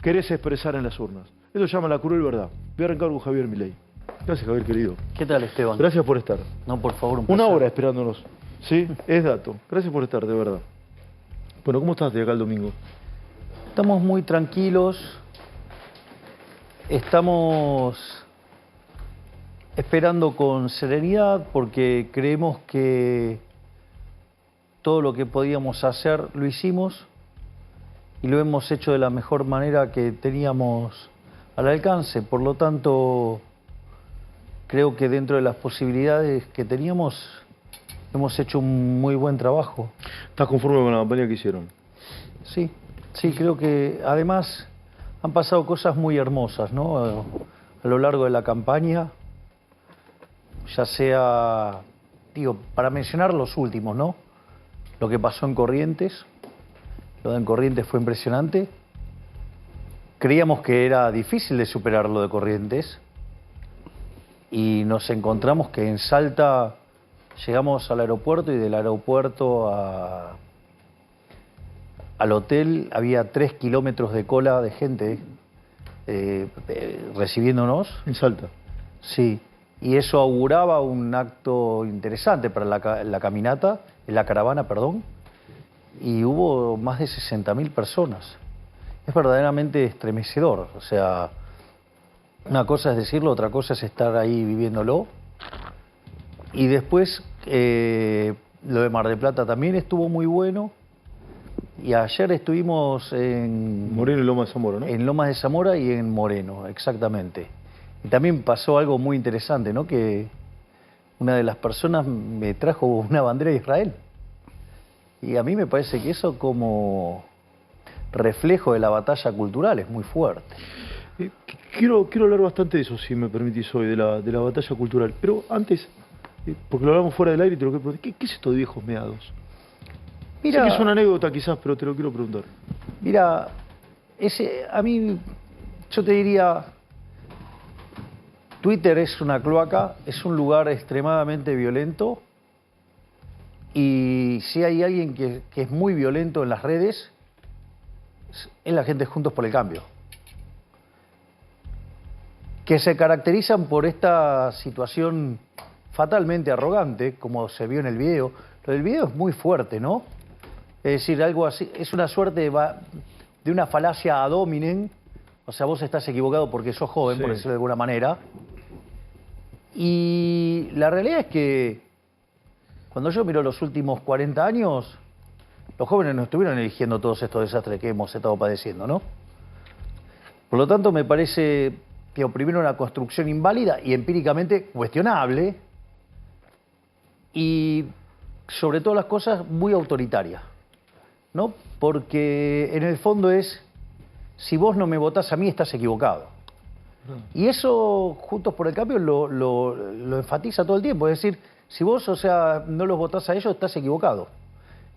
querés expresar en las urnas. Eso se llama la cruel verdad. Voy a arrancar con Javier Milei. Gracias, Javier, querido. ¿Qué tal, Esteban? Gracias por estar. No, por favor, un placer. Una hora esperándonos. ¿Sí? Es dato. Gracias por estar, de verdad. Bueno, ¿cómo estás de acá el domingo? Estamos muy tranquilos. Estamos esperando con serenidad porque creemos que todo lo que podíamos hacer lo hicimos y lo hemos hecho de la mejor manera que teníamos al alcance. Por lo tanto, creo que dentro de las posibilidades que teníamos hemos hecho un muy buen trabajo. ¿Estás conforme con la campaña que hicieron? Sí, sí, creo que además han pasado cosas muy hermosas, ¿no? A lo largo de la campaña, ya sea, digo, para mencionar los últimos, ¿no? Lo que pasó en Corrientes, lo de en Corrientes fue impresionante. Creíamos que era difícil de superar lo de Corrientes y nos encontramos que en Salta llegamos al aeropuerto y del aeropuerto al hotel había 3 kilómetros de cola de gente recibiéndonos. En Salta. Sí, y eso auguraba un acto interesante para la caminata, la caravana, perdón, y hubo más de 60.000 personas. Es verdaderamente estremecedor, o sea, una cosa es decirlo, otra cosa es estar ahí viviéndolo. Y después, lo de Mar del Plata también estuvo muy bueno. Y ayer estuvimos en Moreno y Lomas de Zamora, ¿no? En Lomas de Zamora y en Moreno, exactamente. Y también pasó algo muy interesante, ¿no? Que una de las personas me trajo una bandera de Israel. Y a mí me parece que eso como reflejo de la batalla cultural es muy fuerte. Quiero hablar bastante de eso, si me permitís hoy, de la batalla cultural. Pero antes, porque lo hablamos fuera del aire y te lo quiero preguntar, ¿qué es esto de viejos meados? Mira, sé que es una anécdota quizás, pero te lo quiero preguntar. Mira, a mí, yo te diría, Twitter es una cloaca, es un lugar extremadamente violento y si hay alguien que es muy violento en las redes, es la gente de Juntos por el Cambio, que se caracterizan por esta situación fatalmente arrogante, como se vio en el video. Lo del video es muy fuerte, ¿no? Es decir, algo así, es una suerte de una falacia ad hominem, o sea, vos estás equivocado porque sos joven, sí, por decirlo de alguna manera. Y la realidad es que cuando yo miro los últimos 40 años, los jóvenes no estuvieron eligiendo todos estos desastres que hemos estado padeciendo, ¿no? Por lo tanto, me parece que primero una construcción inválida y empíricamente cuestionable y sobre todas las cosas muy autoritaria, ¿no? Porque en el fondo es, si vos no me votás a mí, estás equivocado. Y eso, Juntos por el Cambio, lo enfatiza todo el tiempo. Es decir, si vos, o sea, no los votás a ellos, estás equivocado.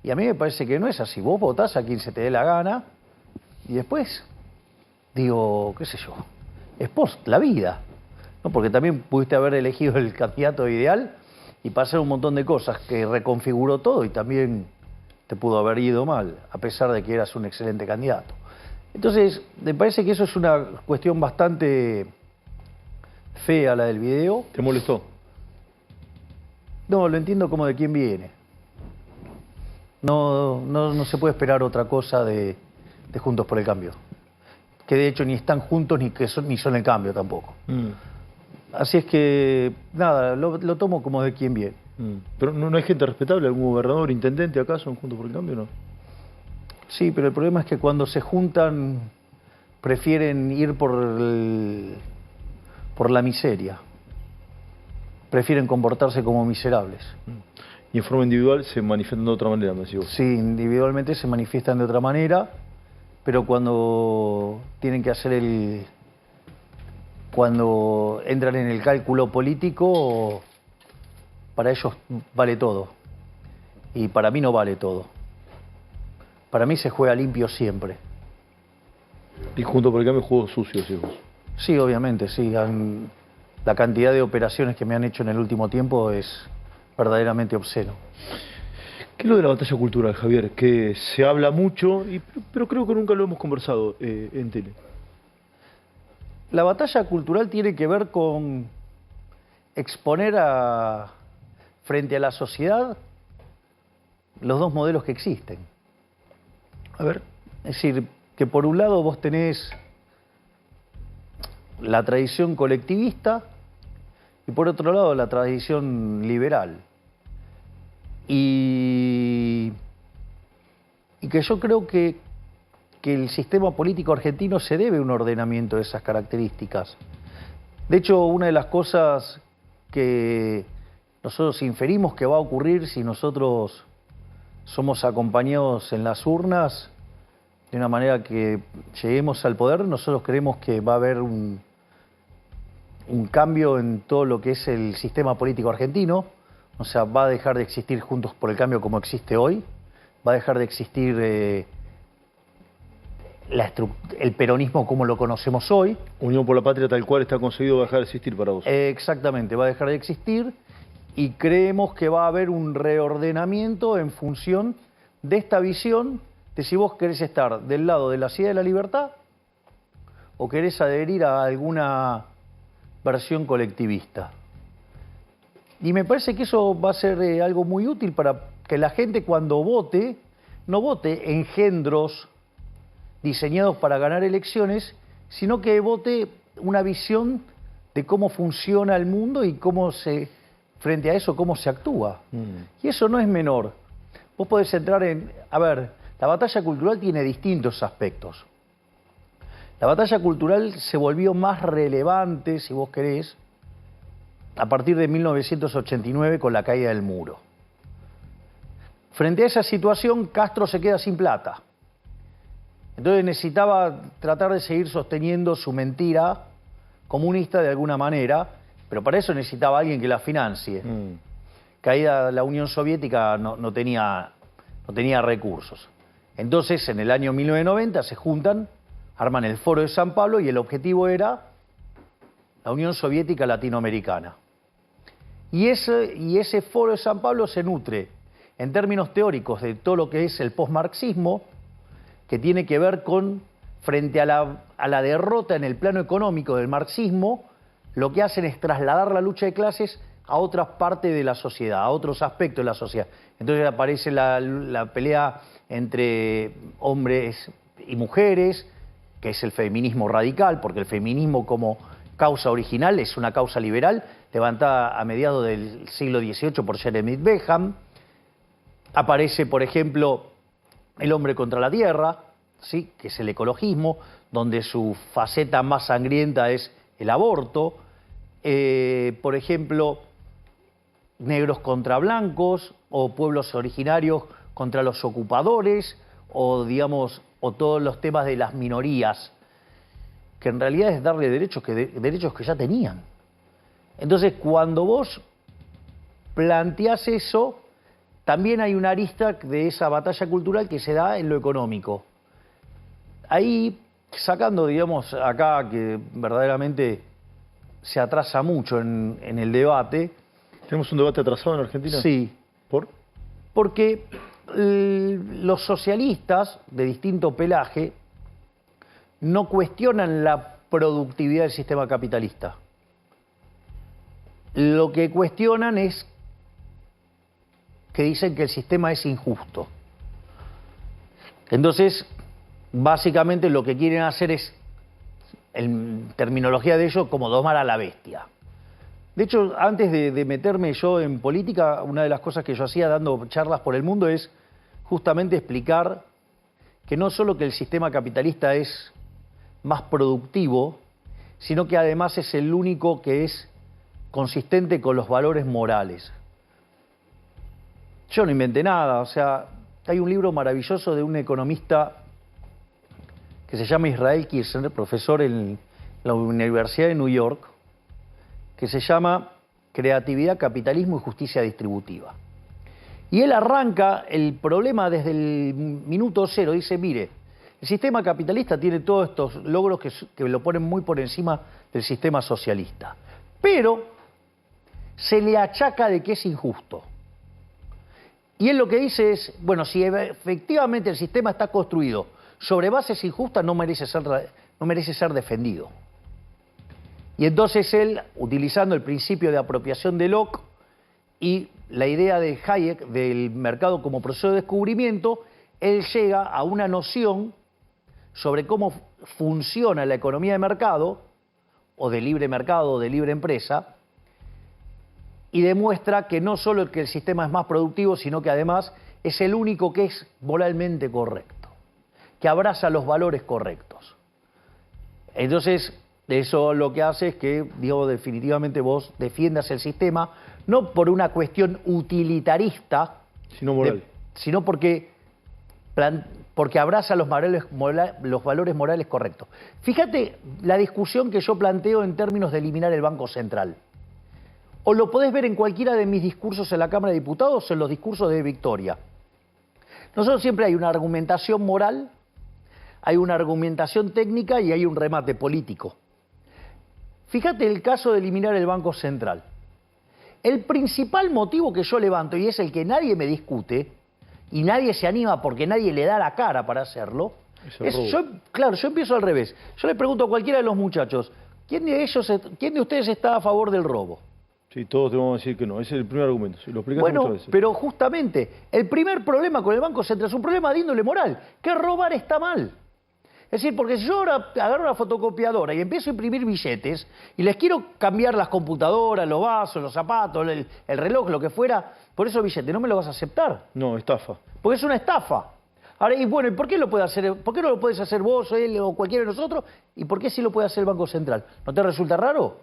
Y a mí me parece que no es así. Vos votás a quien se te dé la gana y después, digo, qué sé yo, es post la vida, ¿no? Porque también pudiste haber elegido el candidato ideal y pasar un montón de cosas que reconfiguró todo y también te pudo haber ido mal, a pesar de que eras un excelente candidato. Entonces, me parece que eso es una cuestión bastante fea, la del video. ¿Te molestó? No, lo entiendo como de quién viene. No se puede esperar otra cosa de Juntos por el Cambio. Que de hecho ni están juntos ni son el cambio tampoco. Así es que, nada, lo tomo como de quién viene. ¿Pero no hay gente respetable? ¿Algún gobernador, intendente acaso en Juntos por el Cambio o no? Sí, pero el problema es que cuando se juntan prefieren ir por la miseria. Prefieren comportarse como miserables. Y en forma individual se manifiestan de otra manera, me decís vos. Sí, individualmente se manifiestan de otra manera, pero cuando tienen que hacer cuando entran en el cálculo político, para ellos vale todo. Y para mí no vale todo. Para mí se juega limpio siempre. Y Juntos por el Cambio jugó sucio, decís vos. Sí, obviamente, sí. La cantidad de operaciones que me han hecho en el último tiempo es verdaderamente obsceno. ¿Qué es lo de la batalla cultural, Javier? Que se habla mucho, pero creo que nunca lo hemos conversado en tele. La batalla cultural tiene que ver con exponer frente a la sociedad los dos modelos que existen. A ver. Es decir, que por un lado vos tenés la tradición colectivista y por otro lado la tradición liberal. Y que yo creo que el sistema político argentino se debe a un ordenamiento de esas características. De hecho, una de las cosas que nosotros inferimos que va a ocurrir si nosotros somos acompañados en las urnas de una manera que lleguemos al poder, nosotros creemos que va a haber un cambio en todo lo que es el sistema político argentino. O sea, va a dejar de existir Juntos por el Cambio como existe hoy, va a dejar de existir el peronismo como lo conocemos hoy. Unión por la Patria tal cual está conseguido va a dejar de existir para vos. Exactamente, va a dejar de existir y creemos que va a haber un reordenamiento en función de esta visión de si vos querés estar del lado de la ciudad de la libertad o querés adherir a alguna versión colectivista. Y me parece que eso va a ser algo muy útil para que la gente cuando vote, no vote engendros diseñados para ganar elecciones, sino que vote una visión de cómo funciona el mundo y frente a eso, cómo se actúa. Y eso no es menor. Vos podés entrar en... A ver, la batalla cultural tiene distintos aspectos. La batalla cultural se volvió más relevante, si vos querés, a partir de 1989 con la caída del muro. Frente a esa situación, Castro se queda sin plata. Entonces necesitaba tratar de seguir sosteniendo su mentira comunista de alguna manera, pero para eso necesitaba alguien que la financie. Caída la Unión Soviética no tenía recursos. Entonces, en el año 1990 se juntan, arman el Foro de San Pablo y el objetivo era la Unión Soviética Latinoamericana. Y ese Foro de San Pablo se nutre, en términos teóricos, de todo lo que es el posmarxismo, que tiene que ver con, frente a la derrota en el plano económico del marxismo, lo que hacen es trasladar la lucha de clases a otras partes de la sociedad, a otros aspectos de la sociedad. Entonces aparece la pelea entre hombres y mujeres, que es el feminismo radical, porque el feminismo como causa original es una causa liberal, levantada a mediados del siglo XVIII por Jeremy Bentham. Aparece, por ejemplo, el hombre contra la tierra, ¿sí?, que es el ecologismo, donde su faceta más sangrienta es el aborto. Por ejemplo, negros contra blancos, o pueblos originarios contra los ocupadores, o digamos, o todos los temas de las minorías, que en realidad es darle derechos que ya tenían. Entonces, cuando vos planteás eso, también hay una arista de esa batalla cultural que se da en lo económico. Ahí, sacando, digamos, acá que verdaderamente se atrasa mucho en el debate. ¿Tenemos un debate atrasado en Argentina? Sí. ¿Por? Porque los socialistas de distinto pelaje no cuestionan la productividad del sistema capitalista. Lo que cuestionan es que dicen que el sistema es injusto. Entonces, básicamente lo que quieren hacer es, en terminología de ellos, como domar a la bestia. De hecho, antes de meterme yo en política, una de las cosas que yo hacía dando charlas por el mundo es justamente explicar que no solo que el sistema capitalista es más productivo, sino que además es el único que es consistente con los valores morales. Yo no inventé nada, o sea, hay un libro maravilloso de un economista que se llama Israel Kirzner, profesor en la Universidad de New York, que se llama Creatividad, Capitalismo y Justicia Distributiva. Y él arranca el problema desde el minuto cero. Dice, mire, el sistema capitalista tiene todos estos logros que lo ponen muy por encima del sistema socialista. Pero se le achaca de que es injusto. Y él lo que dice es, bueno, si efectivamente el sistema está construido sobre bases injustas, no merece ser defendido. Y entonces él, utilizando el principio de apropiación de Locke y la idea de Hayek del mercado como proceso de descubrimiento, él llega a una noción sobre cómo funciona la economía de mercado, o de libre mercado, o de libre empresa, y demuestra que no solo que el sistema es más productivo, sino que además es el único que es moralmente correcto, que abraza los valores correctos. Entonces, eso lo que hace es que, digo, definitivamente vos defiendas el sistema, no por una cuestión utilitarista, Sino moral. sino porque abraza los valores morales correctos. Fíjate la discusión que yo planteo en términos de eliminar el Banco Central. O lo podés ver en cualquiera de mis discursos en la Cámara de Diputados o en los discursos de Victoria. Nosotros siempre hay una argumentación moral, hay una argumentación técnica y hay un remate político. Fíjate el caso de eliminar el Banco Central. El principal motivo que yo levanto, y es el que nadie me discute, y nadie se anima porque nadie le da la cara para hacerlo, yo empiezo al revés. Yo le pregunto a cualquiera de los muchachos, ¿quién de ustedes está a favor del robo? Sí, todos te vamos a decir que no. Ese es el primer argumento. Sí, lo explicas Bueno, muchas veces. pero justamente, el primer problema con el Banco Central es un problema de índole moral, que robar está mal. Es decir, porque si yo ahora agarro una fotocopiadora y empiezo a imprimir billetes y les quiero cambiar las computadoras, los vasos, los zapatos, el reloj, lo que fuera, por esos billetes, ¿no me lo vas a aceptar? No, estafa. Porque es una estafa. Ahora, y bueno, ¿y por qué lo puede hacer? ¿Por qué no lo puedes hacer vos, él o cualquiera de nosotros? ¿Y por qué sí lo puede hacer el Banco Central? ¿No te resulta raro?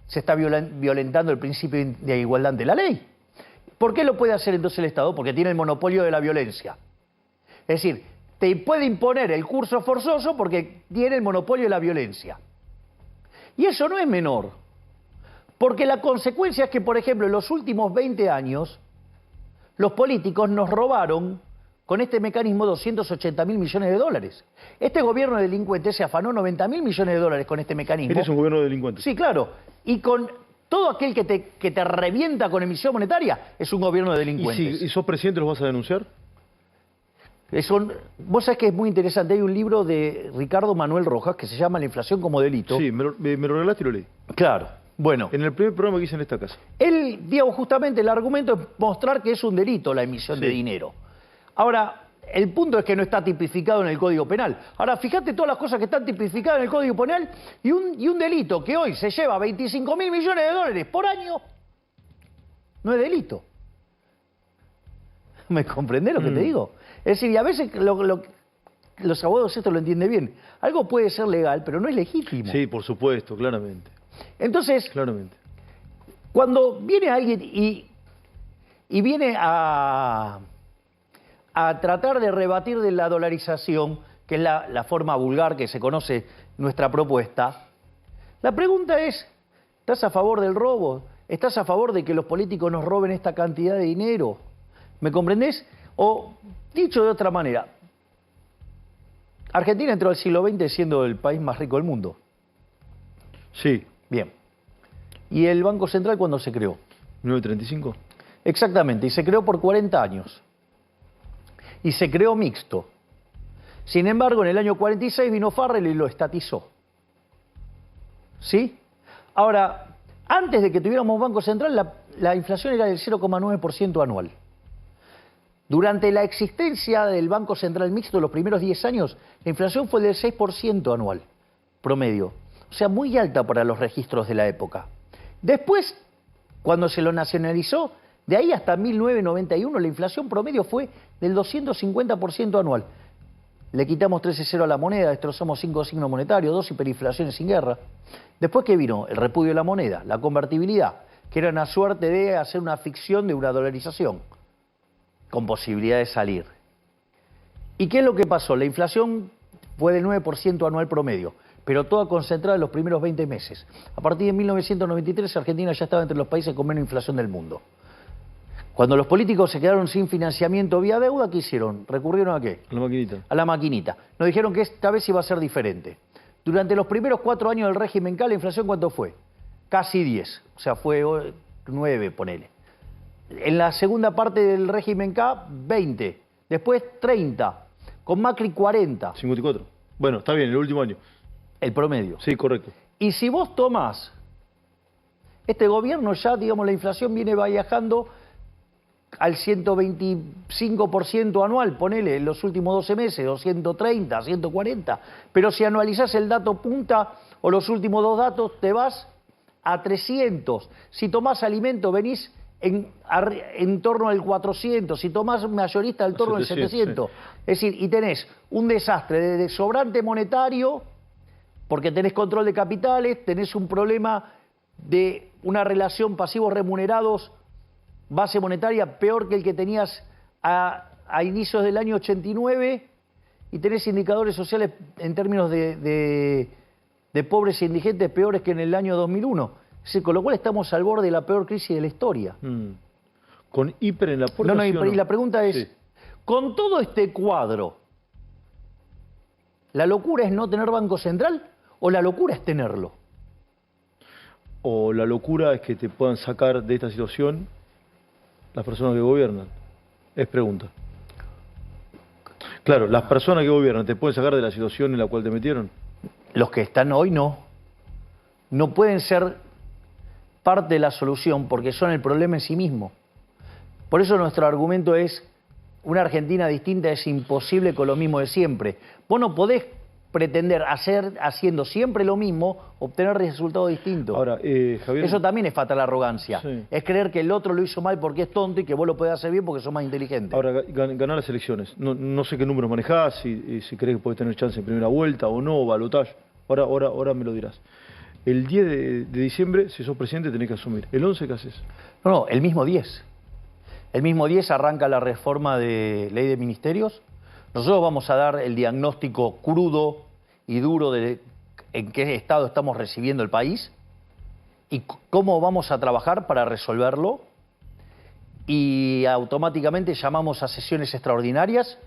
Se está violentando el principio de igualdad ante la ley. ¿Por qué lo puede hacer entonces el Estado? Porque tiene el monopolio de la violencia. Es decir, te puede imponer el curso forzoso porque tiene el monopolio de la violencia. Y eso no es menor. Porque la consecuencia es que, por ejemplo, en los últimos 20 años, los políticos nos robaron con este mecanismo 280.000 millones de dólares. Este gobierno de delincuentes se afanó 90.000 millones de dólares con este mecanismo. Este es un gobierno de delincuentes. Sí, claro. Y con todo aquel que te revienta con emisión monetaria es un gobierno de delincuentes. ¿Y sos presidente, los vas a denunciar? Vos sabés que es muy interesante. Hay un libro de Ricardo Manuel Rojas que se llama La inflación como delito. Sí, me lo regalaste y lo leí. Claro. Bueno. En el primer programa que hice en esta casa. Él, digamos, justamente el argumento es mostrar que es un delito la emisión de dinero. Ahora, el punto es que no está tipificado en el Código Penal. Ahora, fíjate todas las cosas que están tipificadas en el Código Penal y un delito que hoy se lleva 25.000 millones de dólares por año, no es delito. ¿Me comprendés lo que te digo? Es decir, y a veces los abogados esto lo entienden bien. Algo puede ser legal, pero no es legítimo. Sí, por supuesto, claramente. Entonces, Claramente. cuando viene alguien y viene a tratar de rebatir de la dolarización, que es la forma vulgar que se conoce nuestra propuesta, la pregunta es, ¿estás a favor del robo? ¿Estás a favor de que los políticos nos roben esta cantidad de dinero? ¿Me comprendés? O, dicho de otra manera, Argentina entró al siglo XX siendo el país más rico del mundo. Sí. Bien. ¿Y el Banco Central cuándo se creó? 1935. Exactamente, y se creó por 40 años. Y se creó mixto. Sin embargo, en el año 46 vino Farrell y lo estatizó. ¿Sí? Ahora, antes de que tuviéramos Banco Central, la inflación era del 0,9% anual. Durante la existencia del Banco Central mixto, los primeros 10 años, la inflación fue del 6% anual, promedio. O sea, muy alta para los registros de la época. Después, cuando se lo nacionalizó, de ahí hasta 1991, la inflación promedio fue del 250% anual. Le quitamos 13,0 a la moneda, destrozamos 5 signos monetarios, 2 hiperinflaciones sin guerra. Después, ¿qué vino? El repudio de la moneda, la convertibilidad, que era una suerte de hacer una ficción de una dolarización, con posibilidad de salir. ¿Y qué es lo que pasó? La inflación fue del 9% anual promedio, pero toda concentrada en los primeros 20 meses. A partir de 1993, Argentina ya estaba entre los países con menos inflación del mundo. Cuando los políticos se quedaron sin financiamiento vía deuda, ¿qué hicieron? ¿Recurrieron a qué? A la maquinita. A la maquinita. Nos dijeron que esta vez iba a ser diferente. Durante los primeros 4 años del régimen K, ¿la inflación cuánto fue? Casi 10. O sea, fue 9, ponele. En la segunda parte del régimen K, 20. Después 30. Con Macri 40. 54. Bueno, está bien, el último año. El promedio. Sí, correcto. Y si vos tomás, este gobierno ya, digamos, la inflación viene viajando al 125% anual, ponele, en los últimos 12 meses, o 130, 140. Pero si anualizás el dato punta o los últimos dos datos, te vas a 300. Si tomás alimento, venís en torno al 400. Si tomás mayorista, en torno al 700. Sí. Es decir, y tenés un desastre de sobrante monetario, porque tenés control de capitales, tenés un problema de una relación pasivos remunerados, base monetaria peor que el que tenías a inicios del año 89, y tenés indicadores sociales en términos de pobres e indigentes peores que en el año 2001. Es decir, con lo cual estamos al borde de la peor crisis de la historia. ¿Con hiper en la puerta? No, ¿sí y la pregunta es, sí, con todo este cuadro, ¿la locura es no tener Banco Central o la locura es tenerlo? ¿O la locura es que te puedan sacar de esta situación las personas que gobiernan? Es pregunta. Claro, las personas que gobiernan, ¿te pueden sacar de la situación en la cual te metieron? Los que están hoy no. No pueden ser parte de la solución porque son el problema en sí mismo. Por eso nuestro argumento es, una Argentina distinta es imposible con lo mismo de siempre. Vos no podés pretender haciendo siempre lo mismo, obtener resultados distintos. Ahora, Javier... Eso también es fatal arrogancia. Sí. Es creer que el otro lo hizo mal porque es tonto y que vos lo podés hacer bien porque sos más inteligente. Ahora, ganar las elecciones. No sé qué números manejás, si crees que podés tener chance en primera vuelta o no, o balotaje. Ahora me lo dirás. El 10 de diciembre, si sos presidente, tenés que asumir. ¿El 11 qué haces? No, el mismo 10. El mismo 10 arranca la reforma de ley de ministerios. Nosotros vamos a dar el diagnóstico crudo y duro de en qué estado estamos recibiendo el país y cómo vamos a trabajar para resolverlo. Y automáticamente llamamos a sesiones extraordinarias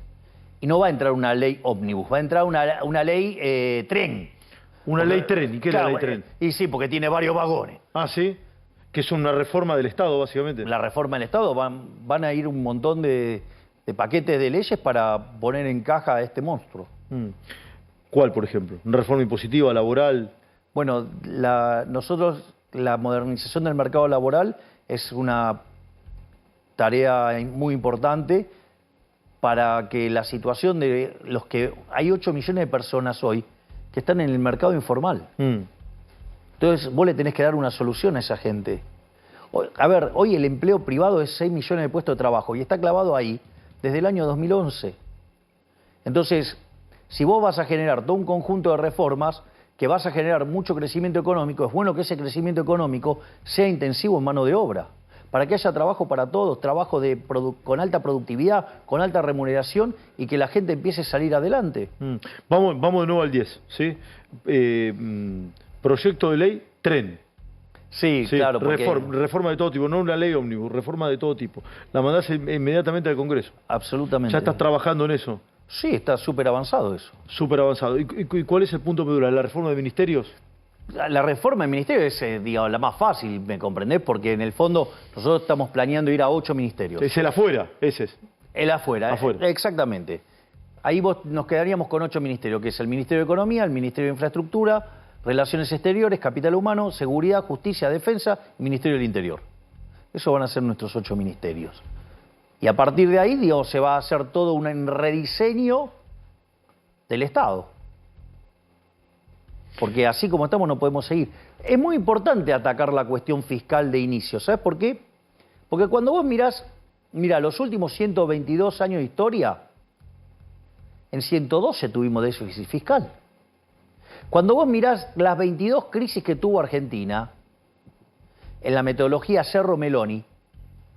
y no va a entrar una ley ómnibus, va a entrar una ley tren. Una ley tren, ¿y qué claro, es la ley tren? Y sí, porque tiene varios vagones. Ah, ¿sí? Que es una reforma del Estado, básicamente. La reforma del Estado, van a ir un montón de paquetes de leyes para poner en caja a este monstruo. ¿Cuál, por ejemplo? ¿Una reforma impositiva, laboral? Bueno, nosotros, la modernización del mercado laboral es una tarea muy importante para que la situación de los que... Hay 8 millones de personas hoy que están en el mercado informal. Entonces, vos le tenés que dar una solución a esa gente. A ver, hoy el empleo privado es 6 millones de puestos de trabajo y está clavado ahí desde el año 2011. Entonces, si vos vas a generar todo un conjunto de reformas que vas a generar mucho crecimiento económico, es bueno que ese crecimiento económico sea intensivo en mano de obra, para que haya trabajo para todos, trabajo con alta productividad, con alta remuneración y que la gente empiece a salir adelante. Vamos de nuevo al 10, ¿sí? Proyecto de ley, tren. Sí, claro. Porque... Reforma de todo tipo, no una ley ómnibus, reforma de todo tipo. La mandás inmediatamente al Congreso. Absolutamente. ¿Ya estás trabajando en eso? Sí, está súper avanzado eso. Súper avanzado. ¿Y cuál es el punto medular? ¿La reforma de ministerios? La reforma de ministerios es, digamos, la más fácil, ¿me comprendés? Porque en el fondo nosotros estamos planeando ir a 8 ministerios. Es el afuera, ese es. El afuera. Exactamente. Ahí nos quedaríamos con 8 ministerios, que es el Ministerio de Economía, el Ministerio de Infraestructura, Relaciones Exteriores, Capital Humano, Seguridad, Justicia, Defensa y Ministerio del Interior. Esos van a ser nuestros 8 ministerios. Y a partir de ahí, digamos, se va a hacer todo un rediseño del Estado. Porque así como estamos no podemos seguir. Es muy importante atacar la cuestión fiscal de inicio. ¿Sabes por qué? Porque cuando vos mirás, los últimos 122 años de historia, en 112 tuvimos déficit fiscal. Cuando vos mirás las 22 crisis que tuvo Argentina, en la metodología Cerro-Meloni,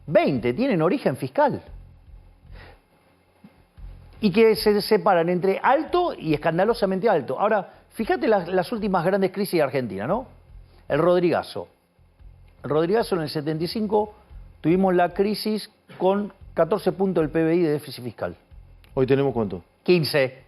20 tienen origen fiscal. Y que se separan entre alto y escandalosamente alto. Ahora, fíjate las últimas grandes crisis de Argentina, ¿no? El Rodrigazo. El Rodrigazo en el 75 tuvimos la crisis con 14 puntos del PBI de déficit fiscal. ¿Hoy tenemos cuánto? 15.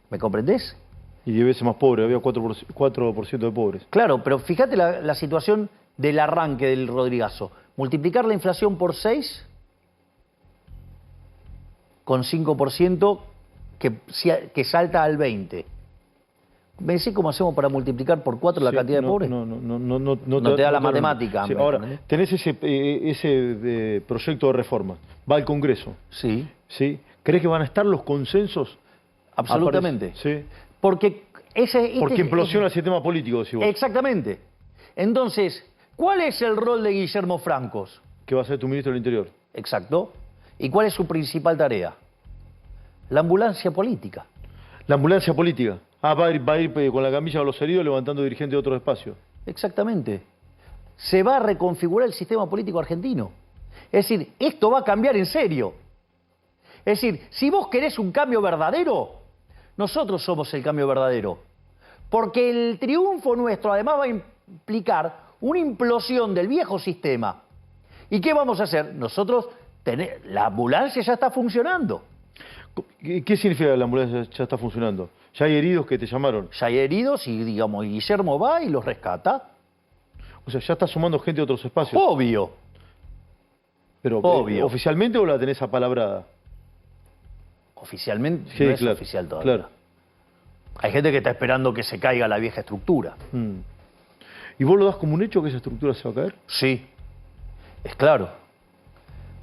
¿Me comprendés? Y 10 veces más pobre, había 4% de pobres. Claro, pero fíjate la situación del arranque del Rodrigazo. Multiplicar la inflación por 6 con 5% que salta al 20. ¿Me decís cómo hacemos para multiplicar por 4 la Sí, cantidad de pobres? No te da la matemática. Sí, ahora, tenés ese proyecto de reforma, va al Congreso. Sí. ¿Sí? ¿Crees que van a estar los consensos? Absolutamente. Sí. Porque Porque implosiona el sistema político, decís vos. Exactamente. Entonces, ¿cuál es el rol de Guillermo Francos? Que va a ser tu ministro del Interior. Exacto. ¿Y cuál es su principal tarea? La ambulancia política. La ambulancia política. Va a ir con la camilla a los heridos levantando dirigentes de otros espacios. Exactamente. Se va a reconfigurar el sistema político argentino. Es decir, esto va a cambiar en serio. Es decir, si vos querés un cambio verdadero, nosotros somos el cambio verdadero. Porque el triunfo nuestro además va a implicar una implosión del viejo sistema. ¿Y qué vamos a hacer? Nosotros, la ambulancia ya está funcionando. ¿Qué significa que la ambulancia ya está funcionando? ¿Ya hay heridos que te llamaron? Ya hay heridos y, digamos, Guillermo va y los rescata. O sea, ya está sumando gente de otros espacios. Obvio. Pero, Obvio. ¿oficialmente o la tenés apalabrada? Oficialmente Sí, no es claro, oficial todavía. claro. Hay gente que está esperando que se caiga la vieja estructura. ¿Y vos lo das como un hecho que esa estructura se va a caer? Sí, es claro.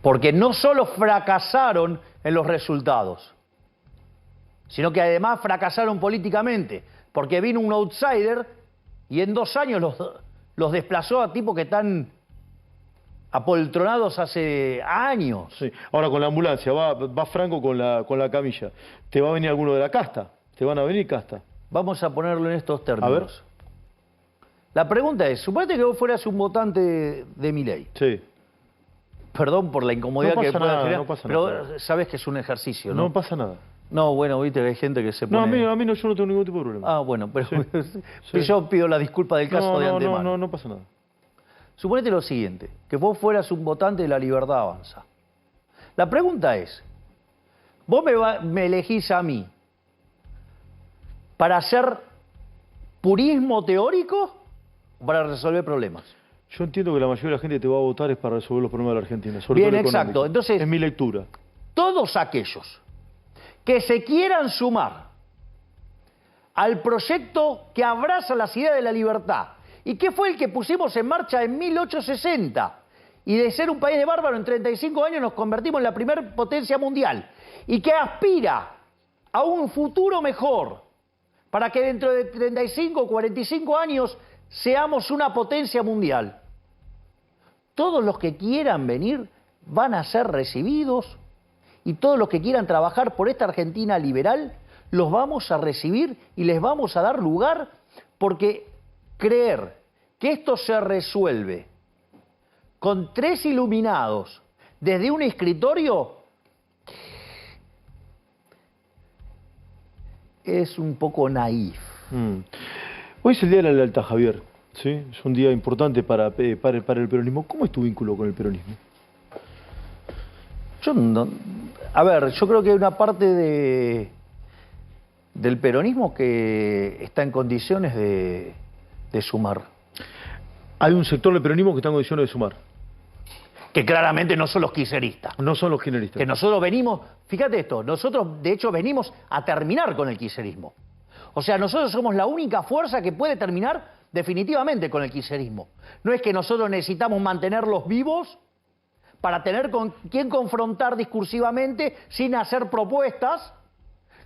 Porque no solo fracasaron en los resultados, sino que además fracasaron políticamente. Porque vino un outsider y en 2 años los desplazó a tipos que están apoltronados hace años. Sí. Ahora con la ambulancia, va Franco con la camilla. ¿Te va a venir alguno de la casta? ¿Te van a venir casta? Vamos a ponerlo en estos términos. A ver. La pregunta es, suponete que vos fueras un votante de Milei. Sí. Perdón por la incomodidad No que pasa pueda nada, generar, no pasa pero nada. sabes que es un ejercicio, ¿no? No pasa nada. No, bueno, viste que hay gente que se pone... No, a mí no, yo no tengo ningún tipo de problema. Ah, bueno, pero Sí. yo pido la disculpa del caso de antemano. No pasa nada. Suponete lo siguiente, que vos fueras un votante de La Libertad Avanza. La pregunta es, vos me elegís a mí para hacer purismo teórico o para resolver problemas. Yo entiendo que la mayoría de la gente te va a votar es para resolver los problemas de la Argentina. Sobre Bien, todo exacto. económicos. Entonces, es mi lectura. Todos aquellos que se quieran sumar al proyecto que abraza las ideas de la libertad y que fue el que pusimos en marcha en 1860 y de ser un país de bárbaro en 35 años nos convertimos en la primer potencia mundial y que aspira a un futuro mejor para que dentro de 35 o 45 años seamos una potencia mundial. Todos los que quieran venir van a ser recibidos y todos los que quieran trabajar por esta Argentina liberal los vamos a recibir y les vamos a dar lugar, porque creer que esto se resuelve con 3 iluminados desde un escritorio es un poco naif. Hoy es el Día de la Lealtad, Javier. ¿Sí? Es un día importante para el peronismo. ¿Cómo es tu vínculo con el peronismo? Yo creo que hay una parte del peronismo que está en condiciones de sumar. Hay un sector del peronismo que está en condiciones de sumar. Que claramente no son los kirchneristas. No son los kirchneristas. Que nosotros venimos, fíjate esto, nosotros de hecho venimos a terminar con el kirchnerismo. O sea, nosotros somos la única fuerza que puede terminar definitivamente con el kirchnerismo. No es que nosotros necesitamos mantenerlos vivos para tener con quién confrontar discursivamente sin hacer propuestas.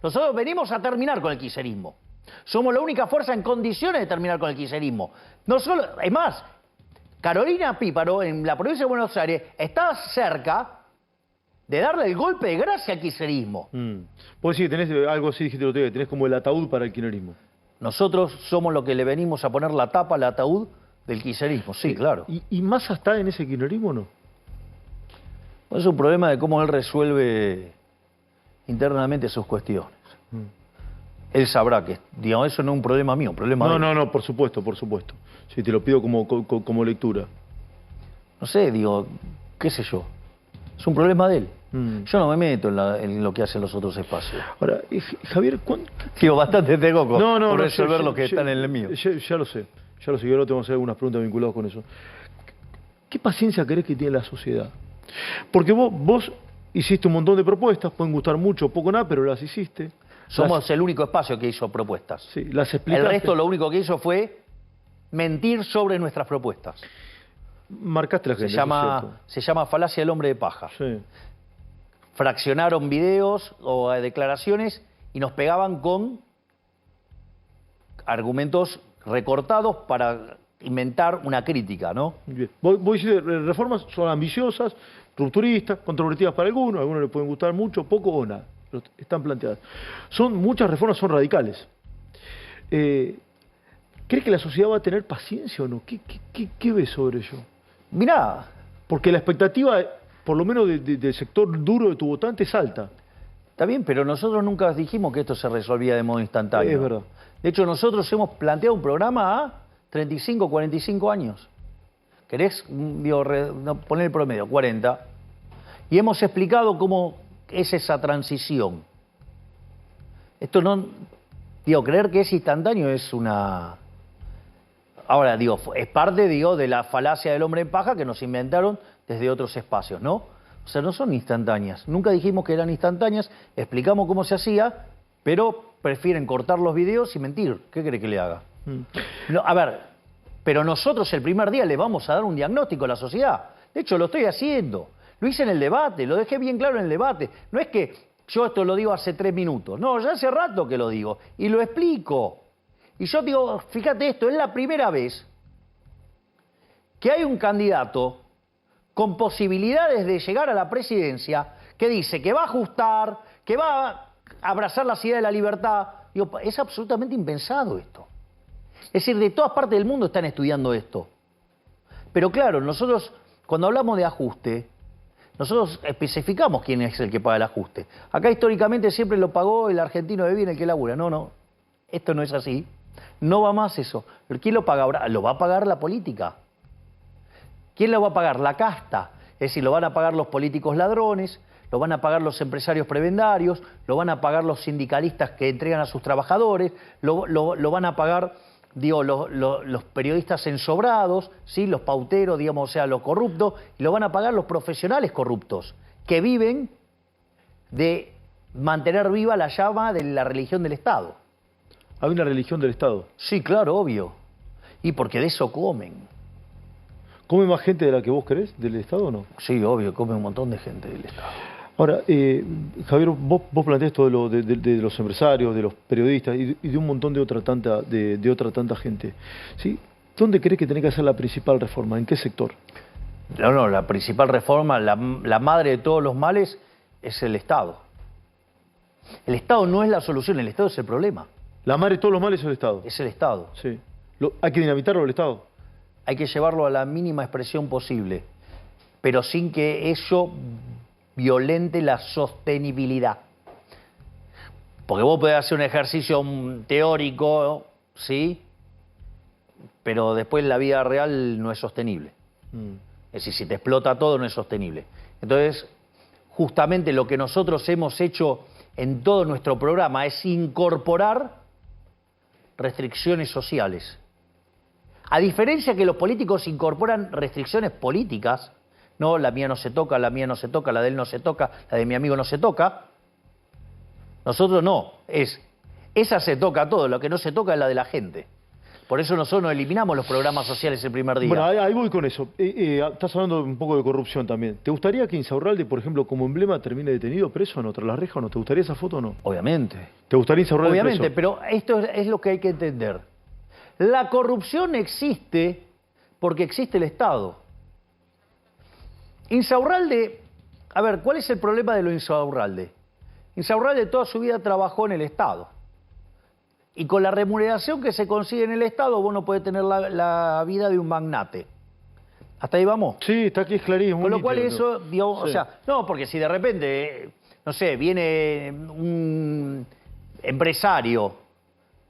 Nosotros venimos a terminar con el kirchnerismo. Somos la única fuerza en condiciones de terminar con el kirchnerismo. No solo, es más, Carolina Píparo, en la provincia de Buenos Aires, está cerca de darle el golpe de gracia al kirchnerismo. Vos decís que tenés algo así, dijiste el otro día, que tenés como el ataúd para el kirchnerismo. Nosotros somos los que le venimos a poner la tapa al ataúd del kirchnerismo, sí, claro. ¿Y Massa está en ese kirchnerismo o no? Es un problema de cómo él resuelve internamente sus cuestiones. Él sabrá que, digamos, eso no es un problema mío, un problema de él. No, por supuesto. Sí, te lo pido como lectura. No sé, digo, qué sé yo. Es un problema de él. Yo no me meto en lo que hacen los otros espacios. Ahora, Javier, Digo, bastante tengo por resolver yo, lo que están en el mío. Ya lo sé. Y ahora te vamos a hacer algunas preguntas vinculadas con eso. ¿Qué paciencia querés que tiene la sociedad? Porque vos hiciste un montón de propuestas, pueden gustar mucho o poco nada, pero las hiciste. Somos el único espacio que hizo propuestas. Sí, las El explicaste. resto lo único que hizo fue mentir sobre nuestras propuestas. Marcaste la agenda, Se llama falacia del hombre de paja. sí. Fraccionaron videos o declaraciones y nos pegaban con argumentos recortados para inventar una crítica, ¿no? Bien. Vos decís, reformas son ambiciosas, rupturistas, controvertidas para algunos les pueden gustar mucho, poco o nada, pero están planteadas. Muchas reformas son radicales. ¿Crees que la sociedad va a tener paciencia o no? ¿Qué ves sobre ello? Mirá, Porque la expectativa, por lo menos del sector duro de tu votante, es alta. está bien, pero nosotros nunca dijimos que esto se resolvía de modo instantáneo. Es verdad. De hecho, nosotros hemos planteado un programa a 35, 45 años. ¿Querés poner el promedio? 40. Y hemos explicado cómo es esa transición. Esto no... creer que es instantáneo es una... Ahora, es parte, de la falacia del hombre en paja que nos inventaron desde otros espacios, ¿no? O sea, no son instantáneas. Nunca dijimos que eran instantáneas, explicamos cómo se hacía, pero prefieren cortar los videos y mentir. ¿Qué quiere que le haga? No, a ver, pero nosotros el primer día le vamos a dar un diagnóstico a la sociedad. De hecho, lo estoy haciendo. Lo hice en el debate, lo dejé bien claro en el debate. No es que yo esto lo digo hace 3 minutos. No, ya hace rato que lo digo. Y lo explico. Y yo digo, fíjate esto, es la primera vez que hay un candidato con posibilidades de llegar a la presidencia que dice que va a ajustar, que va a abrazar la idea de la libertad. Digo, es absolutamente impensado esto. Es decir, de todas partes del mundo están estudiando esto. Pero claro, nosotros, cuando hablamos de ajuste, nosotros especificamos quién es el que paga el ajuste. Acá históricamente siempre lo pagó el argentino de bien, el que labura. No, esto no es así. No va más eso. ¿Quién lo paga ahora? Lo va a pagar la política. ¿Quién lo va a pagar? La casta. Es decir, lo van a pagar los políticos ladrones, lo van a pagar los empresarios prebendarios, lo van a pagar los sindicalistas que entregan a sus trabajadores, lo van a pagar, los periodistas ensobrados, ¿sí? Los pauteros, o sea, los corruptos, y lo van a pagar los profesionales corruptos, que viven de mantener viva la llama de la religión del Estado. ¿Hay una religión del Estado? Sí, claro, obvio. Y porque de eso comen. ¿Come más gente de la que vos querés del Estado o no? Sí, obvio, come un montón de gente del Estado. Ahora, Javier, vos planteás todo de los empresarios, de los periodistas y de un montón de otra tanta gente. ¿Sí? ¿Dónde crees que tenés que hacer la principal reforma? ¿En qué sector? No, la principal reforma, la madre de todos los males, es el Estado. El Estado no es la solución, el Estado es el problema. La madre de todos los males es el Estado. Es el Estado. Sí. ¿Hay que dinamitarlo el Estado? Hay que llevarlo a la mínima expresión posible, pero sin que ello violente la sostenibilidad. Porque vos podés hacer un ejercicio teórico, ¿sí? Pero después la vida real no es sostenible. Es decir, si te explota todo no es sostenible. Entonces, justamente lo que nosotros hemos hecho en todo nuestro programa es incorporar restricciones sociales. A diferencia que los políticos incorporan restricciones políticas, no, la mía no se toca, la mía no se toca, la de él no se toca, la de mi amigo no se toca, nosotros no, esa se toca todo, lo que no se toca es la de la gente. Por eso nosotros no eliminamos los programas sociales el primer día. Bueno, ahí voy con eso. Estás hablando un poco de corrupción también. ¿Te gustaría que Insaurralde, por ejemplo, como emblema, termine detenido, preso o no, tras la reja o no? ¿Te gustaría esa foto o no? Obviamente. ¿Te gustaría Insaurralde Obviamente, preso? pero esto es lo que hay que entender. La corrupción existe porque existe el Estado. Insaurralde, a ver, ¿cuál es el problema de lo Insaurralde? Insaurralde toda su vida trabajó en el Estado. Y con la remuneración que se consigue en el Estado, vos no podés tener la vida de un magnate. ¿Hasta ahí vamos? Sí, está aquí, es clarísimo. Con lo cual eso, sí. o sea, no, porque si de repente, no sé, viene un empresario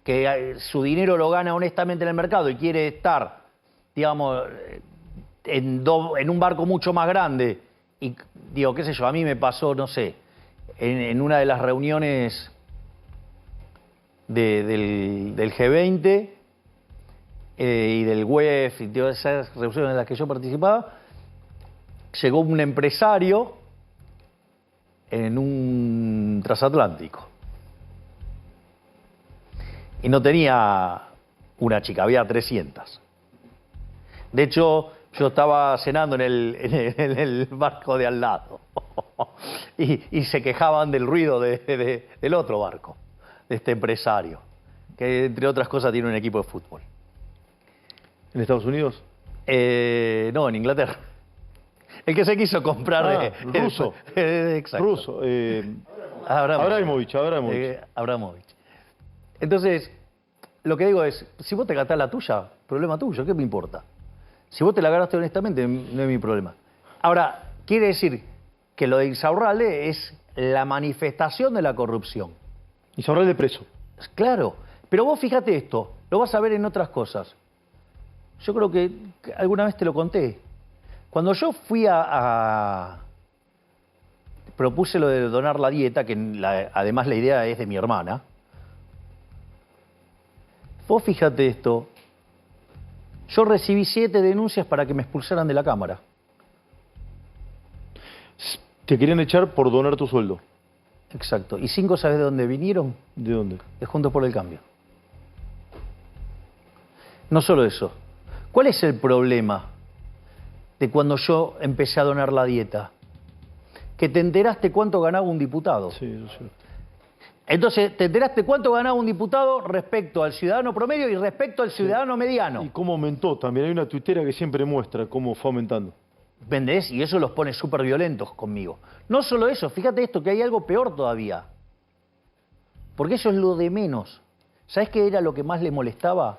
que su dinero lo gana honestamente en el mercado y quiere estar, en un barco mucho más grande, y qué sé yo, a mí me pasó, no sé, en una de las reuniones del G20 y del WEF y todas esas reuniones en las que yo participaba, llegó un empresario en un transatlántico. Y no tenía una chica, había 300. De hecho, yo estaba cenando en el barco de al lado. Y se quejaban del ruido del otro barco, de este empresario, que entre otras cosas tiene un equipo de fútbol. ¿En Estados Unidos? No, en Inglaterra. El que se quiso comprar... ruso. Exacto. Ruso. Abramovich. Abramovich. Entonces, lo que digo es, si vos te gastás la tuya, problema tuyo, ¿qué me importa? Si vos te la ganaste honestamente, no es mi problema. Ahora, quiere decir que lo de Insaurralde es la manifestación de la corrupción. Insaurralde preso. Claro, pero vos fíjate esto, lo vas a ver en otras cosas. Yo creo que alguna vez te lo conté. Cuando yo fui propuse lo de donar la dieta, que además la idea es de mi hermana. Vos fíjate esto, yo recibí 7 denuncias para que me expulsaran de la Cámara. Te querían echar por donar tu sueldo. Exacto. ¿Y 5 sabes de dónde vinieron? ¿De dónde? De Juntos por el Cambio. No solo eso. ¿Cuál es el problema de cuando yo empecé a donar la dieta? Que te enteraste cuánto ganaba un diputado. Sí, eso sí. Entonces, te enteraste cuánto ganaba un diputado respecto al ciudadano promedio y respecto al ciudadano mediano. Y cómo aumentó. También hay una tuitera que siempre muestra cómo fue aumentando. ¿Vendés? Y eso los pone súper violentos conmigo. No solo eso, fíjate esto, que hay algo peor todavía. Porque eso es lo de menos. ¿Sabés qué era lo que más les molestaba?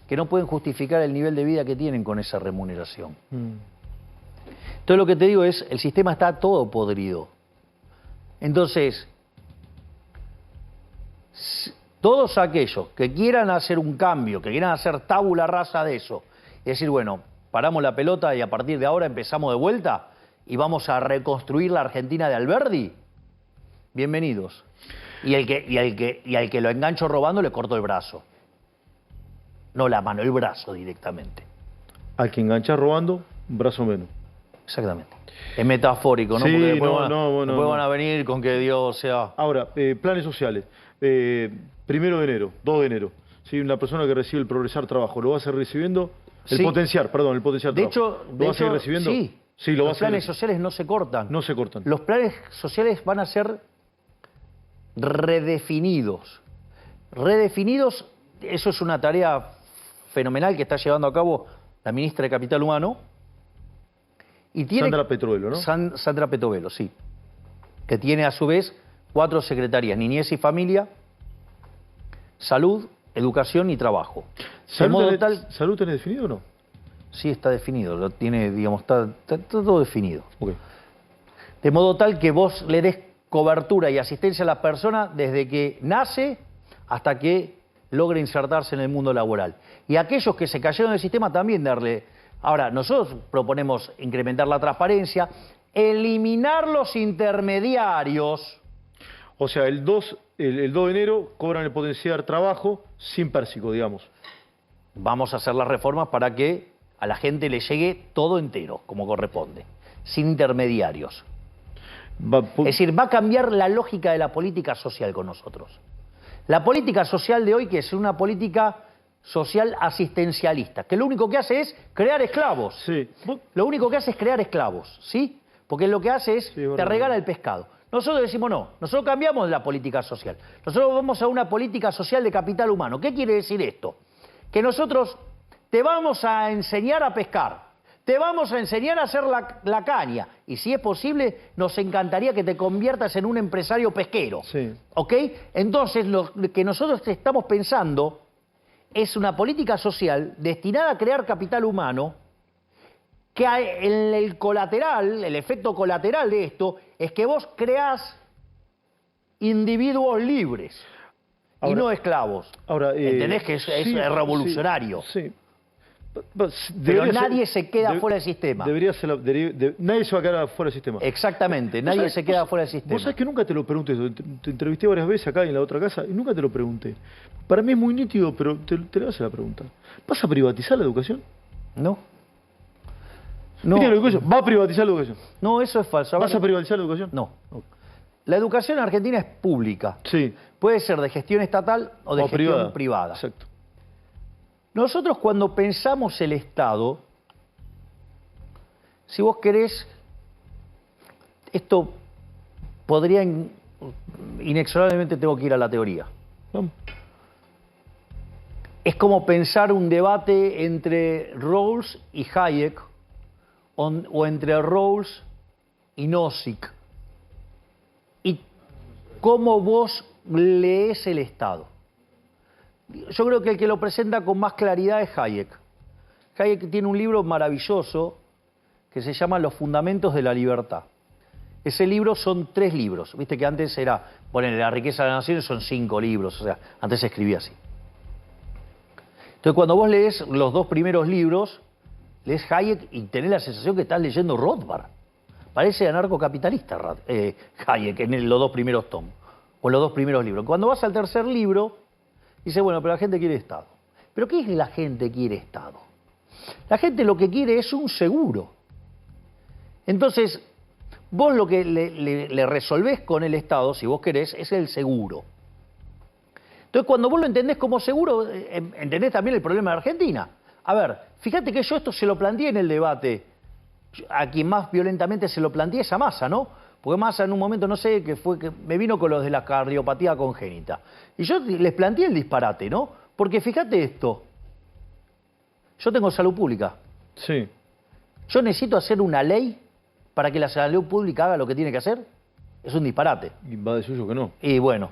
Que no pueden justificar el nivel de vida que tienen con esa remuneración. Entonces lo que te digo es, el sistema está todo podrido. Entonces, todos aquellos que quieran hacer un cambio, que quieran hacer tabula rasa de eso, y decir, bueno, paramos la pelota y a partir de ahora empezamos de vuelta y vamos a reconstruir la Argentina de Alberdi, bienvenidos. Y al que lo engancho robando le corto el brazo. No la mano, el brazo directamente. Al que engancha robando, un brazo menos. Exactamente. Es metafórico, ¿no? Sí, porque después, no. van a venir con que Dios sea... Ahora, planes sociales. 1 de enero, 2 de enero. ¿Sí? Una persona que recibe el Progresar Trabajo, ¿lo va a seguir recibiendo? El Sí. Potenciar trabajo. De hecho, ¿Lo va a seguir recibiendo? Sí. Sí, lo va a Los seguir. planes sociales no se cortan. No se cortan. Los planes sociales van a ser redefinidos. Redefinidos, eso es una tarea fenomenal que está llevando a cabo la ministra de Capital Humano. Y tiene Sandra Petroelo, ¿no? Sandra Petovelo, sí. Que tiene a su vez 4 secretarías: Niñez y Familia, Salud, Educación y Trabajo. ¿Salud tenés definido o no? Sí, está definido, lo tiene, digamos, está todo definido. Okay. De modo tal que vos le des cobertura y asistencia a la persona desde que nace hasta que logre insertarse en el mundo laboral. Y a aquellos que se cayeron del sistema también darle... Ahora, nosotros proponemos incrementar la transparencia, eliminar los intermediarios. O sea, el 2 de enero cobran el Potenciar Trabajo sin pérsico, digamos. Vamos a hacer las reformas para que a la gente le llegue todo entero, como corresponde, sin intermediarios. Es decir, va a cambiar la lógica de la política social con nosotros. La política social de hoy, que es una política social asistencialista, que lo único que hace es crear esclavos. Sí. Lo único que hace es crear esclavos, ¿sí? Porque lo que hace es, Sí, te regala el pescado. Nosotros decimos no, nosotros cambiamos la política social. Nosotros vamos a una política social de capital humano. ¿Qué quiere decir esto? Que nosotros te vamos a enseñar a pescar, te vamos a enseñar a hacer la caña, y si es posible, nos encantaría que te conviertas en un empresario pesquero. Sí. ¿Ok? Entonces, lo que nosotros estamos pensando es una política social destinada a crear capital humano, que en el colateral, el efecto colateral de esto, es que vos creás individuos libres y no esclavos. Ahora, ¿entendés que es revolucionario? Sí. Pero nadie se queda fuera del sistema. Nadie se va a quedar fuera del sistema. Exactamente, nadie se queda fuera del sistema. Vos sabés que nunca te lo pregunté, te entrevisté varias veces acá y en la otra casa y nunca te lo pregunté. Para mí es muy nítido, pero te lo hace la pregunta. ¿Vas a privatizar la educación? No. ¿Va a privatizar la educación? No, eso es falso. ¿Vas a privatizar la educación? No. la educación en Argentina es pública. Sí. Puede ser de gestión estatal o de gestión privada. Exacto. Nosotros cuando pensamos el Estado, si vos querés, esto podría, inexorablemente tengo que ir a la teoría. Vamos. Es como pensar un debate entre Rawls y Hayek o entre Rawls y Nozick. Y cómo vos lees el Estado. Yo creo que el que lo presenta con más claridad es Hayek. Hayek tiene un libro maravilloso que se llama Los Fundamentos de la Libertad. Ese libro son 3 libros. Viste que antes era, poner La riqueza de las naciones son 5 libros, o sea, antes se escribía así. Entonces cuando vos lees los 2 primeros libros, lees Hayek y tenés la sensación que estás leyendo Rothbard. Parece anarcocapitalista Hayek en los 2 primeros tomos, o en los 2 primeros libros. Cuando vas al tercer libro, dice, bueno, pero la gente quiere Estado. ¿Pero qué es que la gente quiere Estado? La gente lo que quiere es un seguro. Entonces, vos lo que le resolvés con el Estado, si vos querés, es el seguro. Entonces, cuando vos lo entendés como seguro, entendés también el problema de Argentina. A ver, fíjate que yo esto se lo planteé en el debate. A quien más violentamente se lo planteé es a Massa, ¿no? Porque Massa en un momento, no sé, que me vino con los de la cardiopatía congénita. Y yo les planteé el disparate, ¿no? Porque fíjate esto. Yo tengo salud pública. Sí. Yo necesito hacer una ley para que la salud pública haga lo que tiene que hacer. Es un disparate. Y va de suyo que no. Y bueno,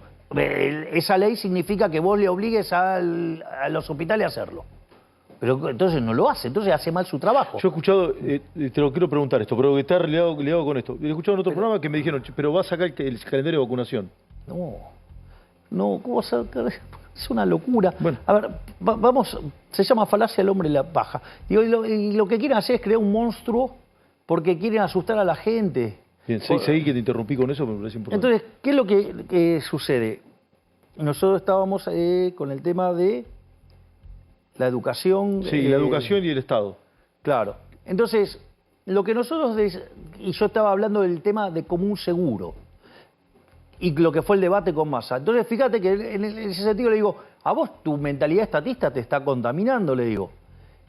esa ley significa que vos le obligues a los hospitales a hacerlo. Pero entonces no lo hace, entonces hace mal su trabajo. Yo he escuchado, te lo quiero preguntar esto, pero que está ligado con esto. He escuchado en otro programa que me dijeron, pero va a sacar el calendario de vacunación. No, ¿cómo vas a sacar? Es una locura. Bueno. A ver, vamos, se llama falacia del hombre y la paja. Y lo que quieren hacer es crear un monstruo porque quieren asustar a la gente. Bien, seguí que te interrumpí con eso, me parece importante. Entonces, ¿qué es lo que sucede? Nosotros estábamos con el tema de la educación. Sí, la educación y el Estado. Claro. Entonces, lo que nosotros... Y yo estaba hablando del tema de como un seguro. Y lo que fue el debate con Massa. Entonces, fíjate que en ese sentido le digo, a vos tu mentalidad estatista te está contaminando, le digo.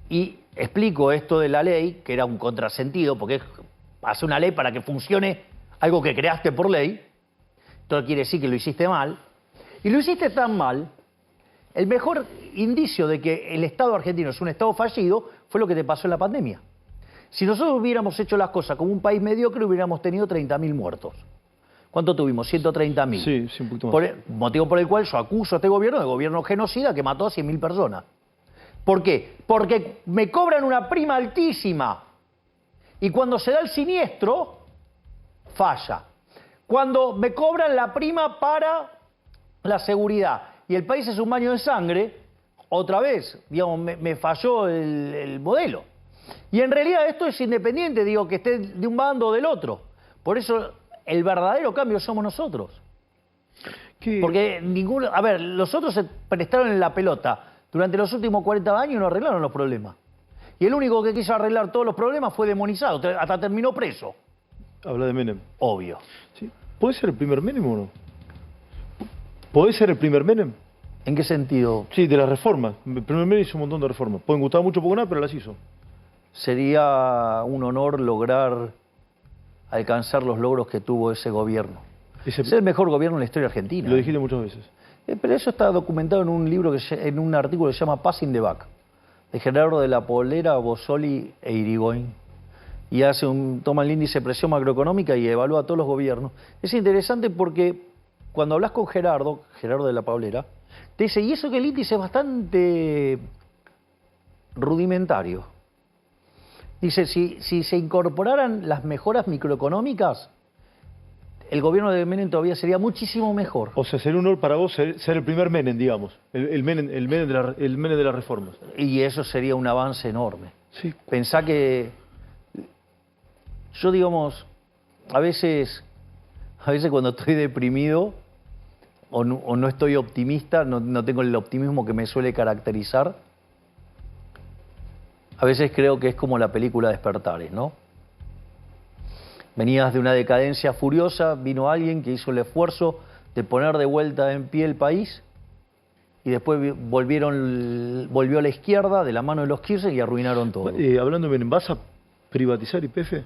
Y explico esto de la ley, que era un contrasentido, porque es hacer una ley para que funcione algo que creaste por ley. Entonces quiere decir que lo hiciste mal. Y lo hiciste tan mal, el mejor indicio de que el Estado argentino es un Estado fallido fue lo que te pasó en la pandemia. Si nosotros hubiéramos hecho las cosas como un país mediocre, hubiéramos tenido 30.000 muertos. ¿Cuánto tuvimos? 130.000. Sí, un poquito más. Motivo por el cual yo acuso a este gobierno de gobierno genocida que mató a 100.000 personas. ¿Por qué? Porque me cobran una prima altísima. Y cuando se da el siniestro, falla. Cuando me cobran la prima para la seguridad y el país es un baño de sangre, otra vez, digamos, me falló el modelo. Y en realidad esto es independiente, digo, que esté de un bando o del otro. Por eso el verdadero cambio somos nosotros. Porque ninguno... A ver, los otros se prestaron en la pelota. Durante los últimos 40 años no arreglaron los problemas. Y el único que quiso arreglar todos los problemas fue demonizado, hasta terminó preso. Habla de Menem. Obvio. Sí. ¿Puede ser el primer Menem o no? ¿Puede ser el primer Menem? ¿En qué sentido? Sí, de las reformas. El primer Menem hizo un montón de reformas. Pueden gustar mucho poco nada, pero las hizo. Sería un honor lograr alcanzar los logros que tuvo ese gobierno. Es el mejor gobierno en la historia argentina. Lo dijiste muchas veces. Pero eso está documentado en un libro, en un artículo que se llama Passing the Buck, de Gerardo de la Polera, Bossoli e Irigoyen. Y toma el índice de presión macroeconómica y evalúa a todos los gobiernos. Es interesante porque cuando hablas con Gerardo de la Paulera, te dice, y eso que el índice es bastante rudimentario. Dice, si se incorporaran las mejoras microeconómicas, el gobierno de Menem todavía sería muchísimo mejor. O sea, sería un honor para vos ser el primer Menem, digamos, el Menem de las reformas. Y eso sería un avance enorme. Sí. Pensá que yo, digamos, a veces cuando estoy deprimido o no estoy optimista, no tengo el optimismo que me suele caracterizar, a veces creo que es como la película Despertares, ¿no? Venías de una decadencia furiosa, vino alguien que hizo el esfuerzo de poner de vuelta en pie el país y después volvió a la izquierda de la mano de los Kirchner y arruinaron todo. Hablando bien, ¿vas a privatizar YPF?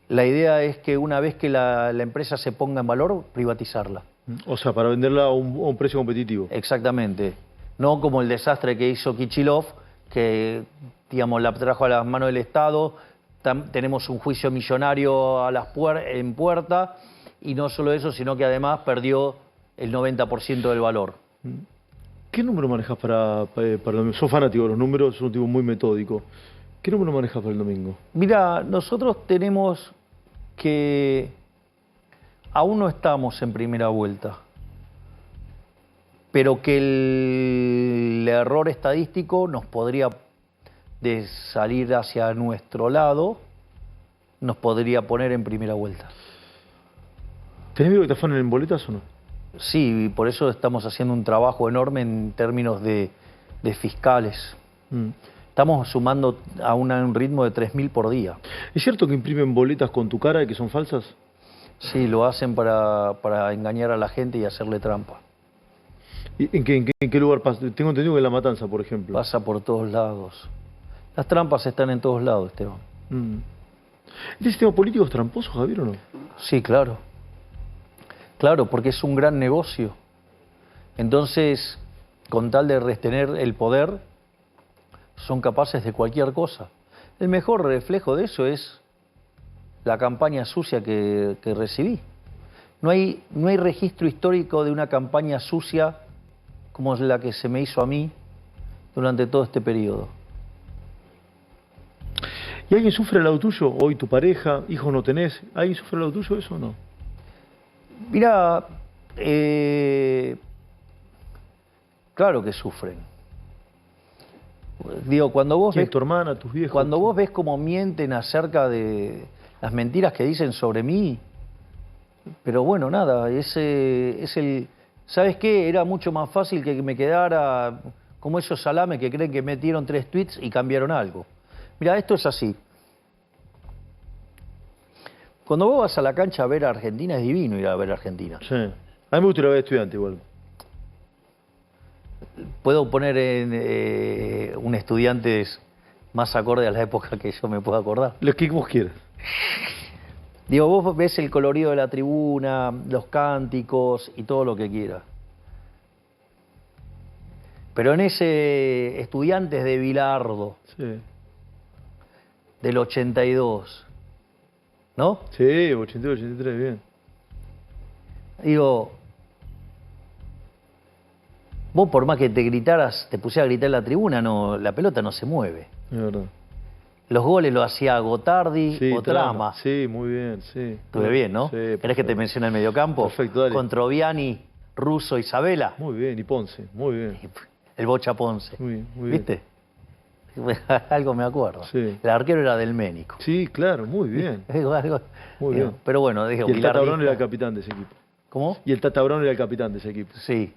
La idea es que una vez que la empresa se ponga en valor, privatizarla. O sea, para venderla a un precio competitivo. Exactamente. No como el desastre que hizo Kichilov, que digamos, la trajo a las manos del Estado. Tenemos un juicio millonario en puerta, y no solo eso, sino que además perdió el 90% del valor. ¿Qué número manejas para el domingo? Sos fanático de los números, sos un tipo muy metódico. ¿Qué número manejas para el domingo? Mira, nosotros tenemos que... Aún no estamos en primera vuelta, pero que el error estadístico nos podría, de salir hacia nuestro lado, nos podría poner en primera vuelta. ¿Tenés miedo que te afanen en boletas o no? Sí, y por eso estamos haciendo un trabajo enorme en términos de fiscales. Estamos sumando a un ritmo de 3.000 por día. ¿Es cierto que imprimen boletas con tu cara y que son falsas? Sí, lo hacen para engañar a la gente y hacerle trampa. ¿Y en qué lugar pasa? Tengo entendido que en La Matanza, por ejemplo. Pasa por todos lados. Las trampas están en todos lados, Esteban. ¿Este sistema político es tramposo, Javier, o no? Sí, claro. Claro, porque es un gran negocio. Entonces, con tal de retener el poder, son capaces de cualquier cosa. El mejor reflejo de eso es la campaña sucia que recibí. No hay registro histórico de una campaña sucia como la que se me hizo a mí durante todo este periodo. ¿Y alguien sufre al lado tuyo? Hoy tu pareja, hijos no tenés. ¿Alguien sufre al lado tuyo eso o no? Mira, claro que sufren. Digo, cuando vos ves... tu hermana, tus viejos? Cuando vos ves cómo mienten acerca de las mentiras que dicen sobre mí, pero bueno, nada, ¿sabes qué? Era mucho más fácil que me quedara como esos salames que creen que metieron 3 tweets y cambiaron algo. Mira, esto es así. Cuando vos vas a la cancha a ver a Argentina, es divino ir a ver a Argentina. Sí. A mí me gusta ir a ver Estudiante igual. Puedo poner un Estudiantes más acorde a la época que yo me pueda acordar. Lo que vos quieras. Digo, vos ves el colorido de la tribuna, los cánticos y todo lo que quieras. Pero en ese Estudiantes de Bilardo, sí, del 82, ¿no? Sí, 82, 83, bien. Digo, vos por más que te pusieras a gritar en la tribuna, no, la pelota no se mueve. Es verdad. Los goles lo hacía Gotardi, sí, o Trama. Sí, muy bien, sí. Estuve bien, ¿no? Sí, ¿Querés que te mencione el mediocampo? Perfecto, dale. Controviani, Russo, Isabela. Muy bien, y Ponce, muy bien. El Bocha Ponce. Muy bien. ¿Viste? Algo me acuerdo. Sí. El arquero era del Ménico. Sí, claro, muy bien. Muy bien. Pero bueno, digo, y el Tata Brown era el capitán de ese equipo. ¿Cómo? Y el Tata Brown era el capitán de ese equipo. Sí.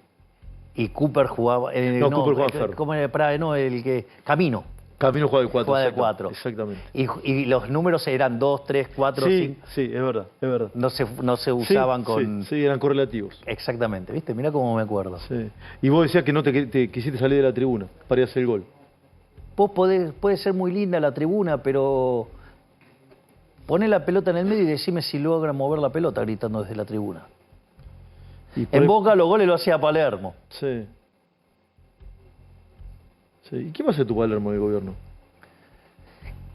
Y Cooper jugaba... Cooper jugaba Ferro. ¿Cómo era? No, el que... Camino. Camino juega de 4. Juega de 4. Exactamente. Y los números eran 2, 3, 4, sí, 5. Sí, es verdad, es verdad. No se usaban con... Sí, eran correlativos. Exactamente, ¿viste? Mirá cómo me acuerdo. Sí. Y vos decías que no te quisiste salir de la tribuna para ir a hacer el gol. Vos puede ser muy linda la tribuna, pero poné la pelota en el medio y decime si logran mover la pelota gritando desde la tribuna. En Boca los goles lo hacía Palermo. Sí. Sí. ¿Y quién va a ser tu Palermo en el gobierno?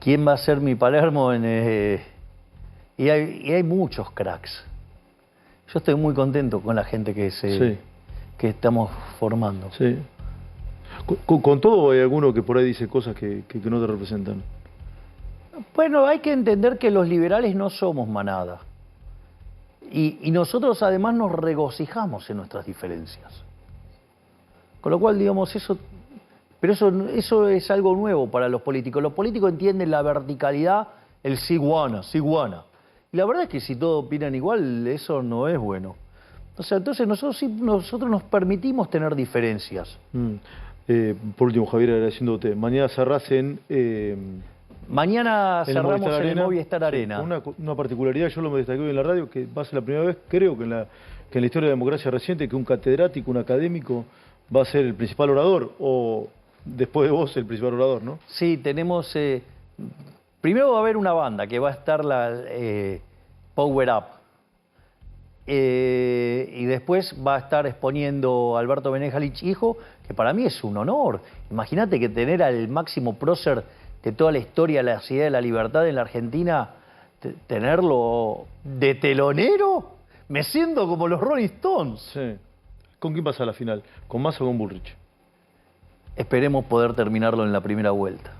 ¿Quién va a ser mi Palermo? Y hay muchos cracks. Yo estoy muy contento con la gente que estamos formando. Sí. Con todo hay alguno que por ahí dice cosas que no te representan. Bueno, hay que entender que los liberales no somos manada. Y nosotros además nos regocijamos en nuestras diferencias. Con lo cual, digamos, pero eso es algo nuevo para los políticos. Los políticos entienden la verticalidad, el siguana. Y la verdad es que si todos opinan igual, eso no es bueno. O sea, entonces nosotros nos permitimos tener diferencias. Por último, Javier, agradeciéndote. Mañana cerrás en Mañana En el cerramos Movistar en el Arena, Movistar sí, Arena. con una particularidad, yo lo me destaqué hoy en la radio, que va a ser la primera vez, creo, que en la historia de la democracia reciente, que un catedrático, un académico, va a ser el principal orador, o después de vos el principal orador, ¿no? Sí, tenemos... primero va a haber una banda que va a estar la Power Up. Y después va a estar exponiendo Alberto Benejalich, hijo, que para mí es un honor. Imagínate que tener al máximo prócer de toda la historia de la Ciudad de la Libertad en la Argentina, tenerlo de telonero, me siento como los Rolling Stones. Sí. ¿Con quién pasa a la final? ¿Con Massa o con Bullrich? Esperemos poder terminarlo en la primera vuelta.